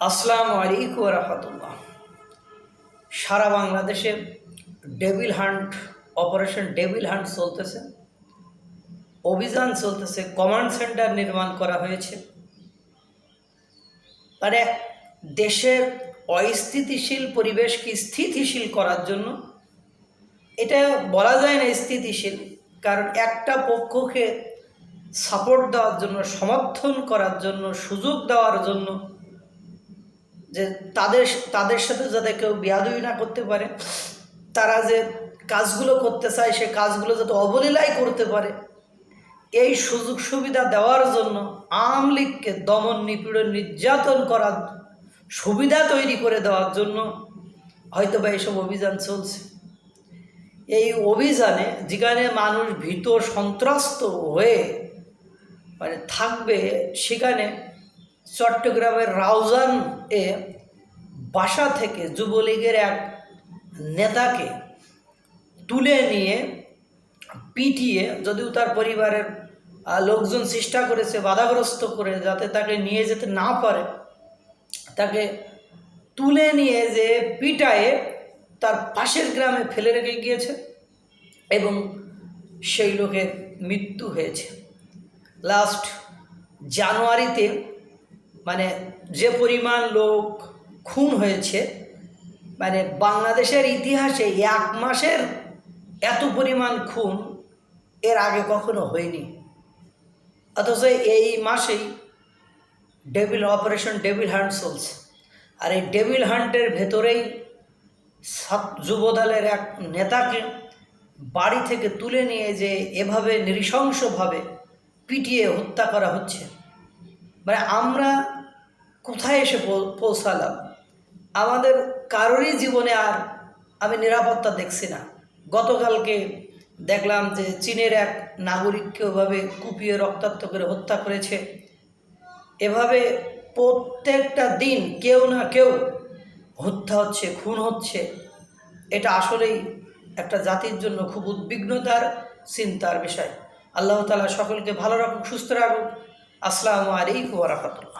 আসসালামু আলাইকুম রাহমাতুল্লাহ। সারা বাংলাদেশে devil hunt operation devil hunt চলতেছে, অভিযান চলতেছে, কমান্ড সেন্টার নির্মাণ করা হয়েছে। মানে দেশের অস্থিতিশীল পরিবেশকে স্থিতিশীল করার জন্য, এটা বলা যায় না স্থিতিশীল, কারণ একটা পক্ষকে সাপোর্ট দেওয়ার জন্য, সমর্থন করার জন্য, সুযোগ দেওয়ার জন্য, যে তাদের সাথে যাতে কেউ বেয়াদবি না করতে পারে, তারা যে কাজগুলো করতে চায় সে কাজগুলো যাতে অবলীলায় করতে পারে, এই সুযোগ সুবিধা দেওয়ার জন্য আওয়ামী লীগকে দমন নিপীড়ন নির্যাতন করার সুবিধা তৈরি করে দেওয়ার জন্য হয়তো বা এইসব অভিযান চলছে। এই অভিযানে যেখানে মানুষ ভীত সন্ত্রস্ত হয়ে থাকবে, সেখানে চট্টগ্রামের রাউজান এ বাসা থেকে যুবলীগের এক নেতাকে তুলে নিয়ে পিটিয়ে, যদিও তার পরিবারের লোকজন চেষ্টা করেছে বাধাগ্রস্ত করে যাতে তাকে নিয়ে যেতে না পারে, তাকে তুলে নিয়ে যে পিটায়ে তার পাশের গ্রামে ফেলে রেখে গিয়েছে এবং সেই লোকের মৃত্যু হয়েছে। লাস্ট জানুয়ারিতে যে পরিমাণ লোক খুন হয়েছে, বাংলাদেশের ইতিহাসে এক মাসের এত পরিমাণ খুন এর আগে কখনো হয়নি। অথচ এই মাসেই অপারেশন ডেভিল হান্ট চলছে। আর এই ডেভিল হান্টের ভেতরেই যুবদলের এক নেতাকে বাড়ি থেকে তুলে নিয়ে যে এভাবে নৃশংসভাবে পিটিয়ে হত্যা করা হচ্ছে, আমরা কোথায় এসে পৌঁছালাম? আমাদের কারোরই জীবনে আর আমি নিরাপত্তা দেখছি না। গতকালকে দেখলাম যে চীনের এক নাগরিককে ওভাবে কুপিয়ে রক্তাক্ত করে হত্যা করেছে। এভাবে প্রত্যেকটা দিন কেউ না কেউ হত্যা হচ্ছে, খুন হচ্ছে। এটা আসলেই একটা জাতির জন্য খুব উদ্বিগ্নতার চিন্তার বিষয়। আল্লাহ তাআলা সকলকে ভালো রাখুক, সুস্থ রাখুক। আসসালামু আলাইকুম ওয়া রাহমাতুল্লাহ।